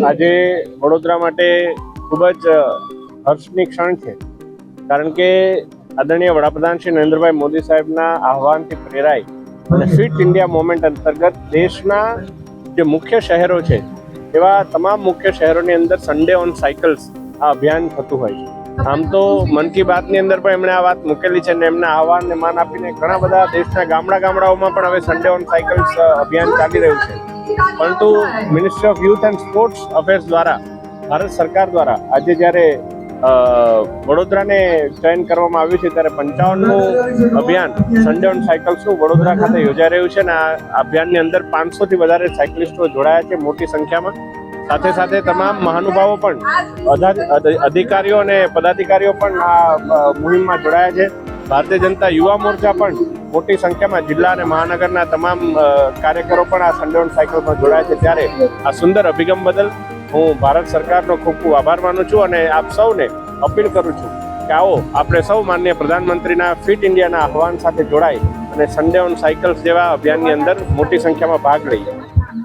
આજે વડોદરા માટે ખૂબ જ હર્ષની ક્ષણ છે, કારણ કે આદરણીય વડાપ્રધાન શ્રી નરેન્દ્રભાઈ મોદી સાહેબના આહવાનથી પ્રેરાઈ અને ફિટ ઇન્ડિયા મુવમેન્ટ અંતર્ગત દેશના જે મુખ્ય શહેરો છે એવા તમામ મુખ્ય શહેરોની અંદર સન્ડે ઓન સાયકલ્સ આ અભિયાન થતું હોય છે. આમ તો મન કી બાતની અંદર પણ એમણે આ વાત મૂકેલી છે અને એમના આહવાનને માન આપીને ઘણા બધા દેશના ગામડાઓમાં પણ હવે સન્ડે ઓન સાયકલ્સ અભિયાન ચાલી રહ્યું છે. પરંતુ ministry of youth and sports affairs દ્વારા ભારત સરકાર દ્વારા આજે જ્યારે વડોદરાને ચયન કરવામાં આવ્યું છે ત્યારે 55મું અભિયાન સન્ડે ઓન સાયકલ્સનું વડોદરા ખાતે યોજાઈ રહ્યું છે અને આ અભિયાનની અંદર 500થી વધારે સાયકલિસ્ટો જોડાયા છે મોટી સંખ્યામાં. સાથે સાથે તમામ મહાનુભાવો પણ અધિકારીઓ અને પદાધિકારીઓ પણ આ મુહિમમાં જોડાયા છે. ભારતીય જનતા યુવા મોરચા પણ મોટી સંખ્યામાં જિલ્લા અને મહાનગરના તમામ કાર્યકરો પણ આ સન્ડે ઓન સાયકલમાં જોડાયા છે. ત્યારે આ સુંદર અભિગમ બદલ હું ભારત સરકારનો ખૂબ ખૂબ આભાર માનું છું અને આપ સૌને અપીલ કરું છું કે આવો આપણે સૌ માનનીય પ્રધાનમંત્રીના ફિટ ઇન્ડિયાના આહવાન સાથે જોડાઈ અને સન્ડે ઓન સાયકલ્સ જેવા અભિયાનની અંદર મોટી સંખ્યામાં ભાગ લઈએ.